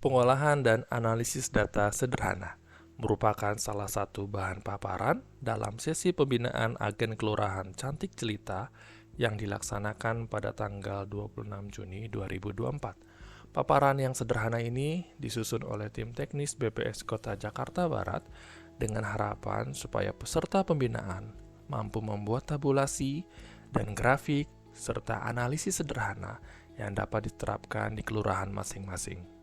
Pengolahan dan analisis data sederhana merupakan salah satu bahan paparan dalam sesi pembinaan agen kelurahan Cantik Jelita yang dilaksanakan pada tanggal 26 Juni 2024. Paparan yang sederhana ini disusun oleh tim teknis BPS Kota Jakarta Barat dengan harapan supaya peserta pembinaan mampu membuat tabulasi dan grafik serta analisis sederhana yang dapat diterapkan di kelurahan masing-masing.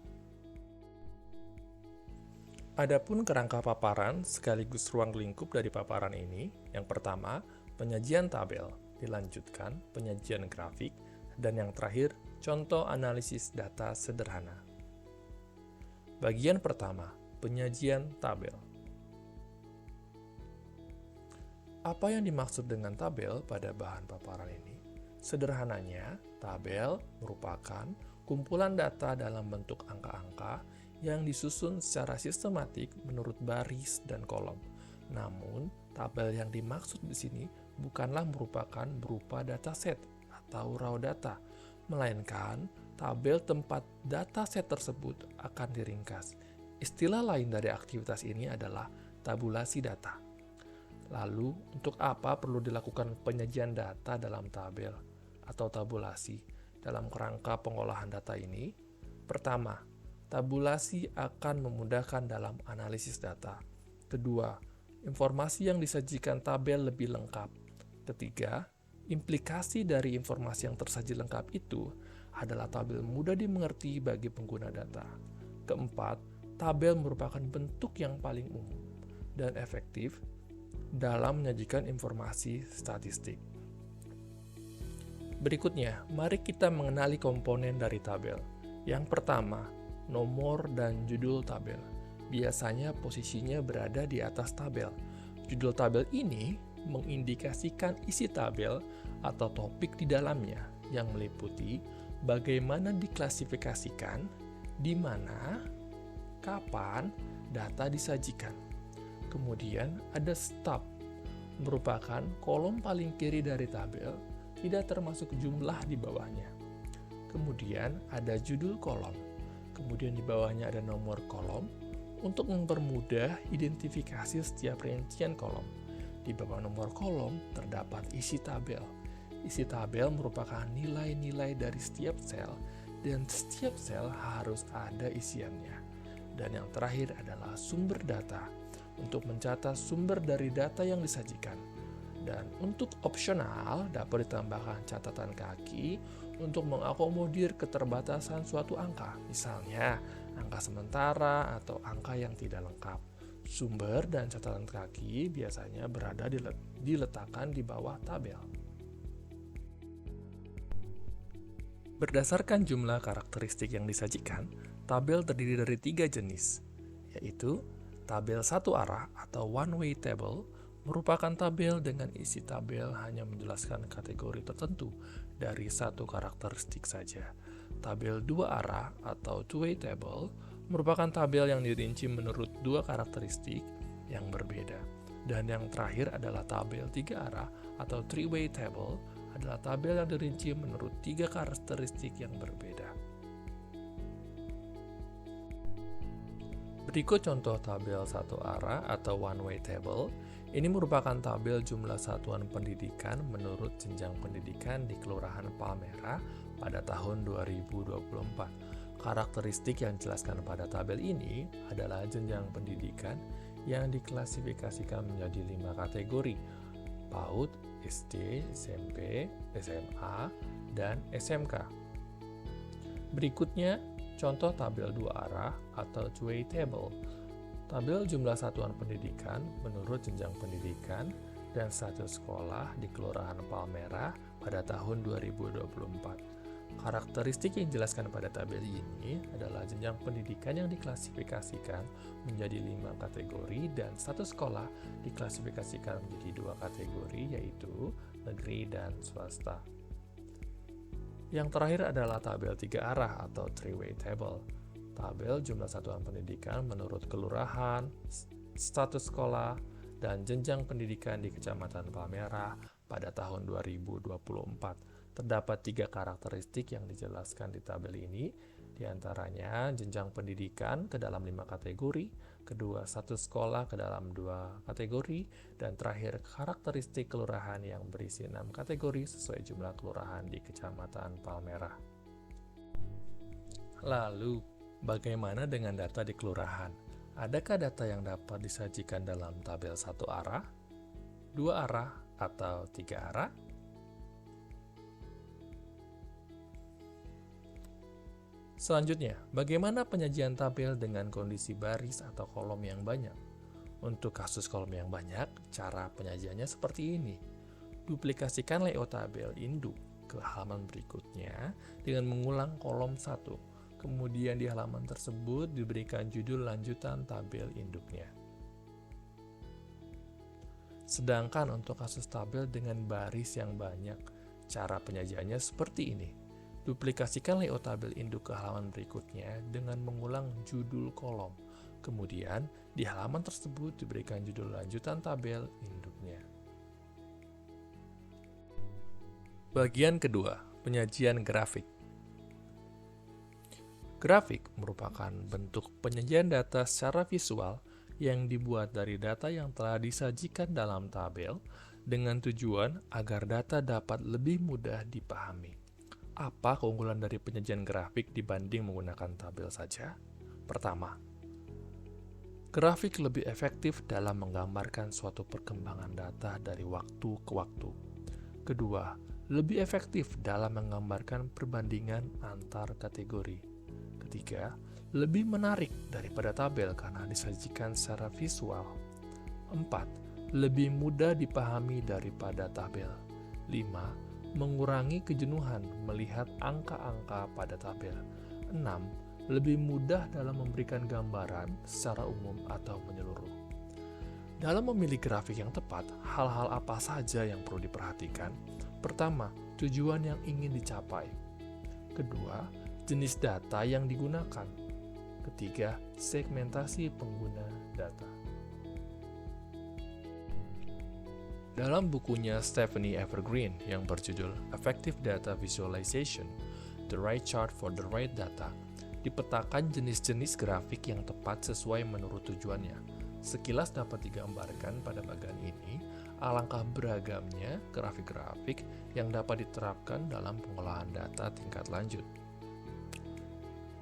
Adapun kerangka paparan sekaligus ruang lingkup dari paparan ini, yang pertama, penyajian tabel, dilanjutkan penyajian grafik, dan yang terakhir, contoh analisis data sederhana. Bagian pertama, penyajian tabel. Apa yang dimaksud dengan tabel pada bahan paparan ini? Sederhananya, tabel merupakan kumpulan data dalam bentuk angka-angka yang disusun secara sistematik menurut baris dan kolom. Namun, tabel yang dimaksud di sini bukanlah merupakan berupa dataset atau raw data, melainkan tabel tempat dataset tersebut akan diringkas. Istilah lain dari aktivitas ini adalah tabulasi data. Lalu, untuk apa perlu dilakukan penyajian data dalam tabel atau tabulasi dalam kerangka pengolahan data ini? Pertama, tabulasi akan memudahkan dalam analisis data. Kedua, informasi yang disajikan tabel lebih lengkap. Ketiga, implikasi dari informasi yang tersaji lengkap itu adalah tabel mudah dimengerti bagi pengguna data. Keempat, tabel merupakan bentuk yang paling umum dan efektif dalam menyajikan informasi statistik. Berikutnya, mari kita mengenali komponen dari tabel. Yang pertama, nomor dan judul tabel. Biasanya posisinya berada di atas tabel. Judul tabel ini mengindikasikan isi tabel atau topik di dalamnya yang meliputi bagaimana diklasifikasikan, di mana, kapan data disajikan. Kemudian ada stub, merupakan kolom paling kiri dari tabel, tidak termasuk jumlah di bawahnya. Kemudian ada judul kolom. Kemudian di bawahnya ada nomor kolom untuk mempermudah identifikasi setiap rincian kolom. Di bawah nomor kolom terdapat isi tabel. Isi tabel merupakan nilai-nilai dari setiap sel dan setiap sel harus ada isiannya. Dan yang terakhir adalah sumber data untuk mencatat sumber dari data yang disajikan. Dan untuk opsional dapat ditambahkan catatan kaki untuk mengakomodir keterbatasan suatu angka, misalnya angka sementara atau angka yang tidak lengkap. Sumber dan catatan kaki biasanya berada diletakkan di bawah tabel. Berdasarkan jumlah karakteristik yang disajikan, tabel terdiri dari 3 jenis, yaitu tabel satu arah atau one-way table, merupakan tabel dengan isi tabel hanya menjelaskan kategori tertentu dari satu karakteristik saja. Tabel dua arah atau two-way table merupakan tabel yang dirinci menurut dua karakteristik yang berbeda. Dan yang terakhir adalah tabel tiga arah atau three-way table adalah tabel yang dirinci menurut tiga karakteristik yang berbeda. Berikut contoh tabel satu arah atau one-way table. Ini merupakan tabel jumlah satuan pendidikan menurut jenjang pendidikan di Kelurahan Palmerah pada tahun 2024. Karakteristik yang dijelaskan pada tabel ini adalah jenjang pendidikan yang diklasifikasikan menjadi 5 kategori: PAUD, SD, SMP, SMA, dan SMK. Berikutnya, contoh tabel dua arah atau two-way table. Tabel jumlah satuan pendidikan menurut jenjang pendidikan dan status sekolah di Kelurahan Palmerah pada tahun 2024. Karakteristik yang dijelaskan pada tabel ini adalah jenjang pendidikan yang diklasifikasikan menjadi 5 kategori dan status sekolah diklasifikasikan menjadi 2 kategori, yaitu negeri dan swasta. Yang terakhir adalah tabel 3 arah atau three-way table. Tabel jumlah satuan pendidikan menurut kelurahan, status sekolah, dan jenjang pendidikan di Kecamatan Palmerah pada tahun 2024. Terdapat 3 karakteristik yang dijelaskan di tabel ini, Di antaranya jenjang pendidikan ke dalam 5 kategori, kedua status sekolah ke dalam 2 kategori, dan terakhir karakteristik kelurahan yang berisi 6 kategori sesuai jumlah kelurahan di Kecamatan Palmerah. Lalu, bagaimana dengan data di kelurahan? Adakah data yang dapat disajikan dalam tabel satu arah, 2 arah, atau 3 arah? Selanjutnya, bagaimana penyajian tabel dengan kondisi baris atau kolom yang banyak? Untuk kasus kolom yang banyak, cara penyajiannya seperti ini. Duplikasikan layout tabel induk ke halaman berikutnya dengan mengulang kolom 1. Kemudian di halaman tersebut diberikan judul lanjutan tabel induknya. Sedangkan untuk kasus tabel dengan baris yang banyak, cara penyajiannya seperti ini. Duplikasikan layout tabel induk ke halaman berikutnya dengan mengulang judul kolom. Kemudian, di halaman tersebut diberikan judul lanjutan tabel induknya. Bagian kedua, penyajian grafik. Grafik merupakan bentuk penyajian data secara visual yang dibuat dari data yang telah disajikan dalam tabel dengan tujuan agar data dapat lebih mudah dipahami. Apa keunggulan dari penyajian grafik dibanding menggunakan tabel saja? Pertama, grafik lebih efektif dalam menggambarkan suatu perkembangan data dari waktu ke waktu. Kedua, lebih efektif dalam menggambarkan perbandingan antar kategori. Ketiga, lebih menarik daripada tabel karena disajikan secara visual. 4. Lebih mudah dipahami daripada tabel. 5. Mengurangi kejenuhan melihat angka-angka pada tabel. 6. Lebih mudah dalam memberikan gambaran secara umum atau menyeluruh. Dalam memilih grafik yang tepat, hal-hal apa saja yang perlu diperhatikan? Pertama, tujuan yang ingin dicapai. Kedua, jenis data yang digunakan. Ketiga, segmentasi pengguna data. Dalam bukunya Stephanie Evergreen yang berjudul Effective Data Visualization, The Right Chart for the Right Data, dipetakan jenis-jenis grafik yang tepat sesuai menurut tujuannya. Sekilas dapat digambarkan pada bagian ini, alangkah beragamnya grafik-grafik yang dapat diterapkan dalam pengolahan data tingkat lanjut.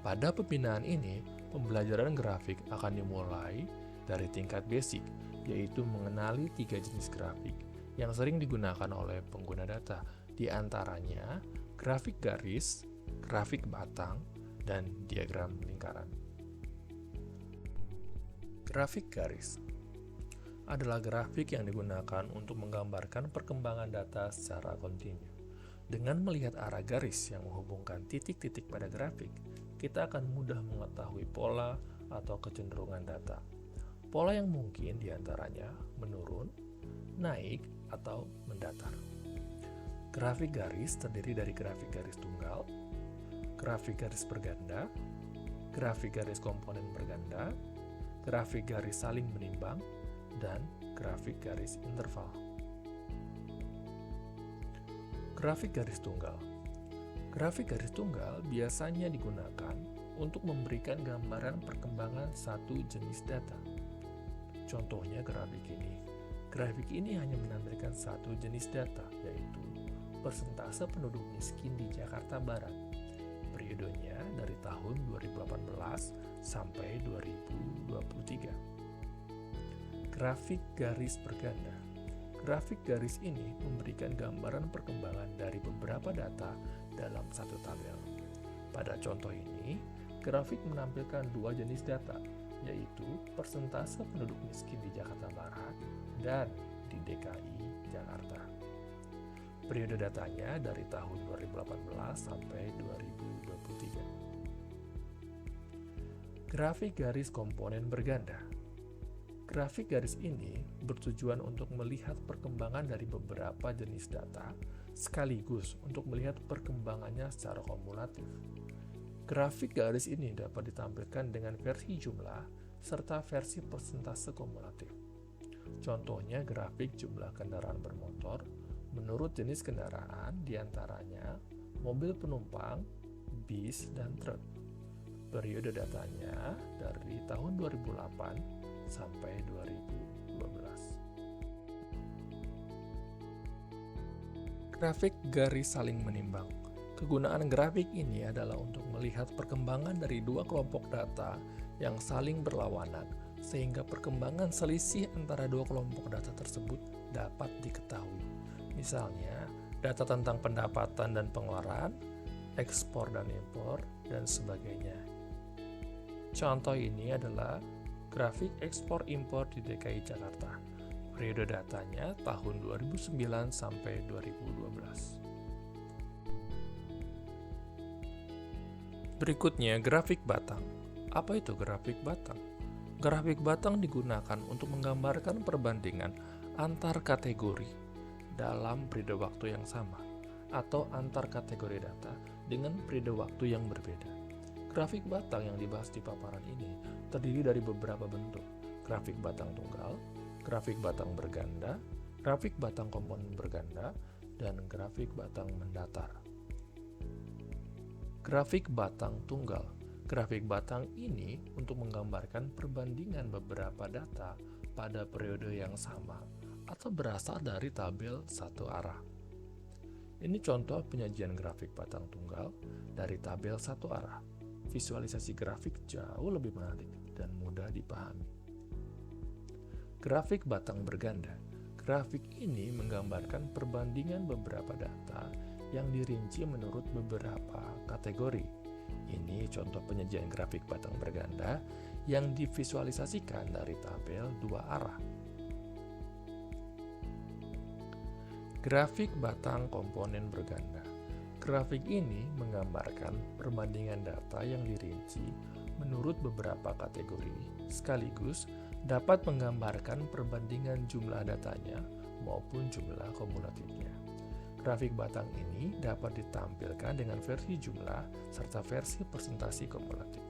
Pada pembinaan ini, pembelajaran grafik akan dimulai dari tingkat basic, yaitu mengenali 3 jenis grafik yang sering digunakan oleh pengguna data, di antaranya grafik garis, grafik batang, dan diagram lingkaran. Grafik garis adalah grafik yang digunakan untuk menggambarkan perkembangan data secara kontinu. Dengan melihat arah garis yang menghubungkan titik-titik pada grafik, kita akan mudah mengetahui pola atau kecenderungan data. Pola yang mungkin diantaranya menurun, naik, atau mendatar. Grafik garis terdiri dari grafik garis tunggal, grafik garis berganda, grafik garis komponen berganda, grafik garis saling menimbang, dan grafik garis interval. Grafik garis tunggal. Grafik garis tunggal biasanya digunakan untuk memberikan gambaran perkembangan satu jenis data. Contohnya grafik ini. Grafik ini hanya menampilkan satu jenis data, yaitu persentase penduduk miskin di Jakarta Barat. Periodenya dari tahun 2018 sampai 2023. Grafik garis berganda. Grafik garis ini memberikan gambaran perkembangan dari beberapa data dalam satu tabel. Pada contoh ini, grafik menampilkan 2 jenis data, yaitu persentase penduduk miskin di Jakarta Barat dan di DKI Jakarta. Periode datanya dari tahun 2018 sampai 2023. Grafik garis komponen berganda. Grafik garis ini bertujuan untuk melihat perkembangan dari beberapa jenis data sekaligus untuk melihat perkembangannya secara kumulatif. Grafik garis ini dapat ditampilkan dengan versi jumlah serta versi persentase kumulatif. Contohnya grafik jumlah kendaraan bermotor menurut jenis kendaraan, diantaranya mobil penumpang, bis, dan truk. Periode datanya dari tahun 2008 sampai 2012. Grafik garis saling menimbang. Kegunaan grafik ini adalah untuk melihat perkembangan dari dua kelompok data yang saling berlawanan, sehingga perkembangan selisih antara dua kelompok data tersebut dapat diketahui. Misalnya, data tentang pendapatan dan pengeluaran, ekspor dan impor, dan sebagainya. Contoh ini adalah grafik ekspor-impor di DKI Jakarta. Periode datanya tahun 2009 sampai 2012. Berikutnya, grafik batang. Apa itu grafik batang? Grafik batang digunakan untuk menggambarkan perbandingan antar kategori dalam periode waktu yang sama, atau antar kategori data dengan periode waktu yang berbeda. Grafik batang yang dibahas di paparan ini terdiri dari beberapa bentuk: grafik batang tunggal, grafik batang berganda, grafik batang komponen berganda, dan grafik batang mendatar. Grafik batang tunggal. Grafik batang ini untuk menggambarkan perbandingan beberapa data pada periode yang sama atau berasal dari tabel satu arah. Ini contoh penyajian grafik batang tunggal dari tabel satu arah. Visualisasi grafik jauh lebih menarik dan mudah dipahami. Grafik batang berganda. Grafik ini menggambarkan perbandingan beberapa data yang dirinci menurut beberapa kategori. Ini contoh penyajian grafik batang berganda yang divisualisasikan dari tabel dua arah. Grafik batang komponen berganda. Grafik ini menggambarkan perbandingan data yang dirinci menurut beberapa kategori, sekaligus dapat menggambarkan perbandingan jumlah datanya maupun jumlah kumulatifnya. Grafik batang ini dapat ditampilkan dengan versi jumlah serta versi presentasi kumulatif.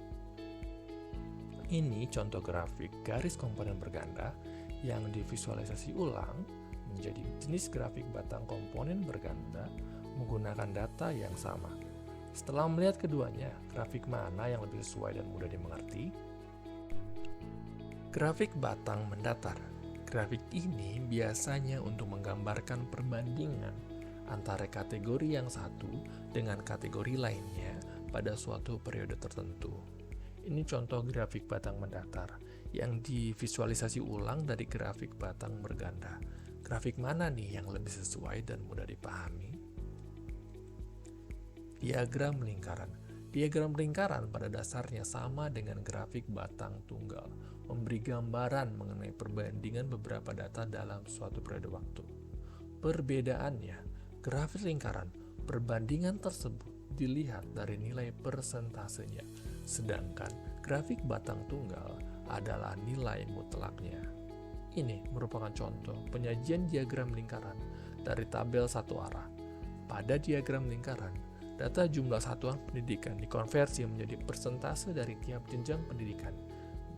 Ini contoh grafik garis komponen berganda yang divisualisasi ulang menjadi jenis grafik batang komponen berganda menggunakan data yang sama. Setelah melihat keduanya, grafik mana yang lebih sesuai dan mudah dimengerti? Grafik batang mendatar. Grafik ini biasanya untuk menggambarkan perbandingan antara kategori yang satu dengan kategori lainnya pada suatu periode tertentu. Ini contoh grafik batang mendatar yang divisualisasi ulang dari grafik batang berganda. Grafik mana nih yang lebih sesuai dan mudah dipahami? Diagram lingkaran. Diagram lingkaran pada dasarnya sama dengan grafik batang tunggal, memberi gambaran mengenai perbandingan beberapa data dalam suatu periode waktu. Perbedaannya, grafik lingkaran, perbandingan tersebut dilihat dari nilai persentasenya, sedangkan grafik batang tunggal adalah nilai mutlaknya. Ini merupakan contoh penyajian diagram lingkaran dari tabel satu arah. Pada diagram lingkaran, data jumlah satuan pendidikan dikonversi menjadi persentase dari tiap jenjang pendidikan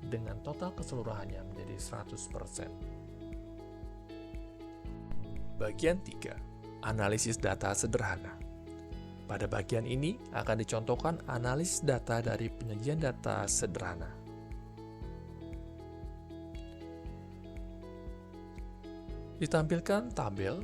dengan total keseluruhannya menjadi 100%. Bagian 3. Analisis data sederhana. Pada bagian ini akan dicontohkan analisis data dari penyajian data sederhana. Ditampilkan tabel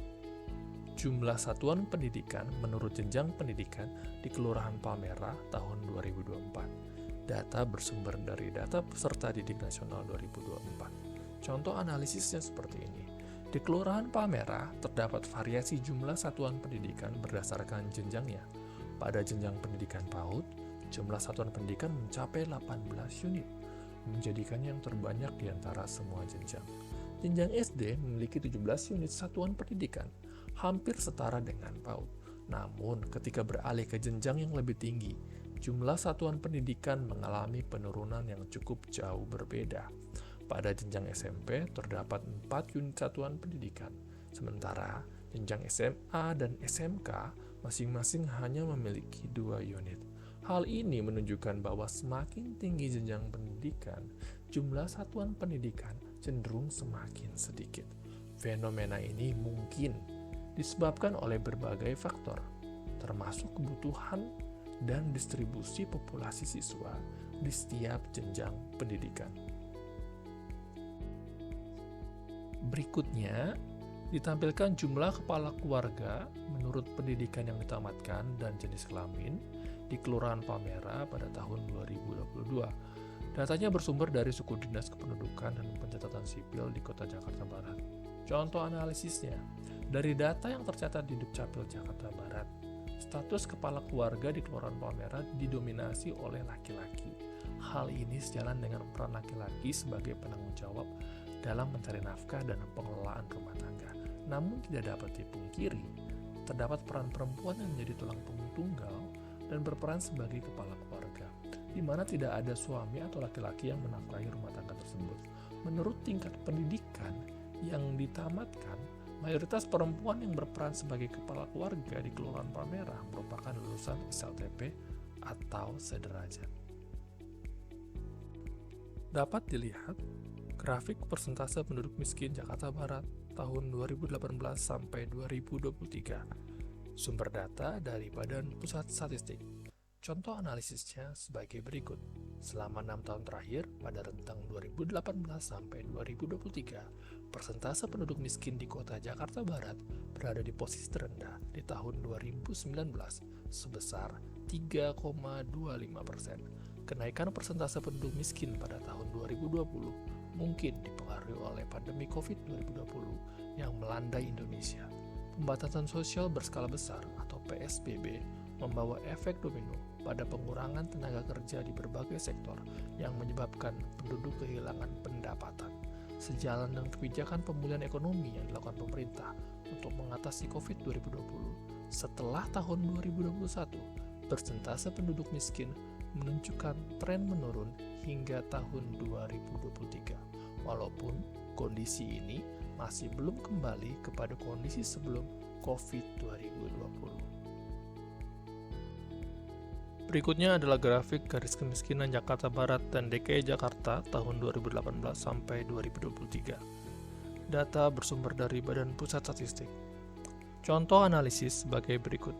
jumlah satuan pendidikan menurut jenjang pendidikan di Kelurahan Palmerah tahun 2024. Data bersumber dari data peserta didik nasional 2024. Contoh analisisnya seperti ini. Di Kelurahan Palmerah terdapat variasi jumlah satuan pendidikan berdasarkan jenjangnya. Pada jenjang pendidikan PAUD, jumlah satuan pendidikan mencapai 18 unit, menjadikannya yang terbanyak di antara semua jenjang. Jenjang SD memiliki 17 unit satuan pendidikan, hampir setara dengan PAUD. Namun, ketika beralih ke jenjang yang lebih tinggi, jumlah satuan pendidikan mengalami penurunan yang cukup jauh berbeda. Pada jenjang SMP terdapat 4 unit satuan pendidikan, sementara jenjang SMA dan SMK masing-masing hanya memiliki 2 unit. Hal ini menunjukkan bahwa semakin tinggi jenjang pendidikan, jumlah satuan pendidikan cenderung semakin sedikit. Fenomena ini mungkin disebabkan oleh berbagai faktor, termasuk kebutuhan dan distribusi populasi siswa di setiap jenjang pendidikan. Berikutnya, ditampilkan jumlah kepala keluarga menurut pendidikan yang ditamatkan dan jenis kelamin di Kelurahan Palmerah pada tahun 2022. Datanya bersumber dari Suku Dinas Kependudukan dan Pencatatan Sipil di Kota Jakarta Barat. Contoh analisisnya, dari data yang tercatat di Dukcapil Jakarta Barat, status kepala keluarga di Kelurahan Palmerah didominasi oleh laki-laki. Hal ini sejalan dengan peran laki-laki sebagai penanggung jawab dalam mencari nafkah dan pengelolaan rumah tangga. Namun tidak dapat dipungkiri, terdapat peran perempuan yang menjadi tulang punggung tunggal dan berperan sebagai kepala keluarga, di mana tidak ada suami atau laki-laki yang menafkahi rumah tangga tersebut. Menurut tingkat pendidikan yang ditamatkan, mayoritas perempuan yang berperan sebagai kepala keluarga di Kelurahan Palmerah merupakan lulusan SLTP atau sederajat. Dapat dilihat grafik persentase penduduk miskin Jakarta Barat tahun 2018 sampai 2023. Sumber data dari Badan Pusat Statistik. Contoh analisisnya sebagai berikut. Selama 6 tahun terakhir, pada rentang 2018 sampai 2023, persentase penduduk miskin di kota Jakarta Barat berada di posisi terendah di tahun 2019 sebesar 3,25%. Kenaikan persentase penduduk miskin pada tahun 2020 mungkin dipengaruhi oleh pandemi COVID-2020 yang melanda Indonesia. Pembatasan sosial berskala besar atau PSBB membawa efek domino pada pengurangan tenaga kerja di berbagai sektor yang menyebabkan penduduk kehilangan pendapatan. Sejalan dengan kebijakan pemulihan ekonomi yang dilakukan pemerintah untuk mengatasi COVID-2020, setelah tahun 2021, persentase penduduk miskin menunjukkan tren menurun hingga tahun 2023. Walaupun kondisi ini masih belum kembali kepada kondisi sebelum COVID-2020. Berikutnya adalah grafik garis kemiskinan Jakarta Barat dan DKI Jakarta tahun 2018 sampai 2023. Data bersumber dari Badan Pusat Statistik. Contoh analisis sebagai berikut.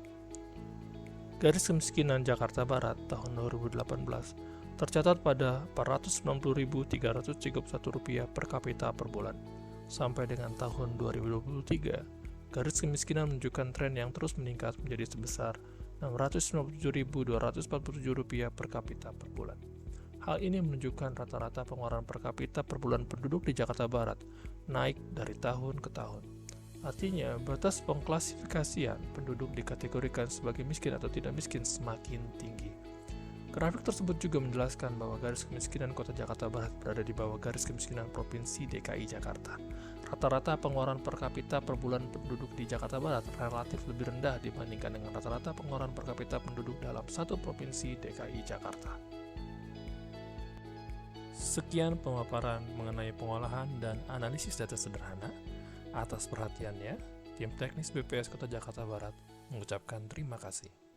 Garis kemiskinan Jakarta Barat tahun 2018 tercatat pada Rp490.331 per kapita per bulan. Sampai dengan tahun 2023, garis kemiskinan menunjukkan tren yang terus meningkat menjadi sebesar Rp697.247 per kapita per bulan. Hal ini menunjukkan rata-rata pengeluaran per kapita per bulan penduduk di Jakarta Barat naik dari tahun ke tahun. Artinya, batas pengklasifikasian penduduk dikategorikan sebagai miskin atau tidak miskin semakin tinggi. Grafik tersebut juga menjelaskan bahwa garis kemiskinan Kota Jakarta Barat berada di bawah garis kemiskinan Provinsi DKI Jakarta. Rata-rata pengeluaran per kapita per bulan penduduk di Jakarta Barat relatif lebih rendah dibandingkan dengan rata-rata pengeluaran per kapita penduduk dalam satu provinsi DKI Jakarta. Sekian pemaparan mengenai pengolahan dan analisis data sederhana. Atas perhatiannya, tim teknis BPS Kota Jakarta Barat mengucapkan terima kasih.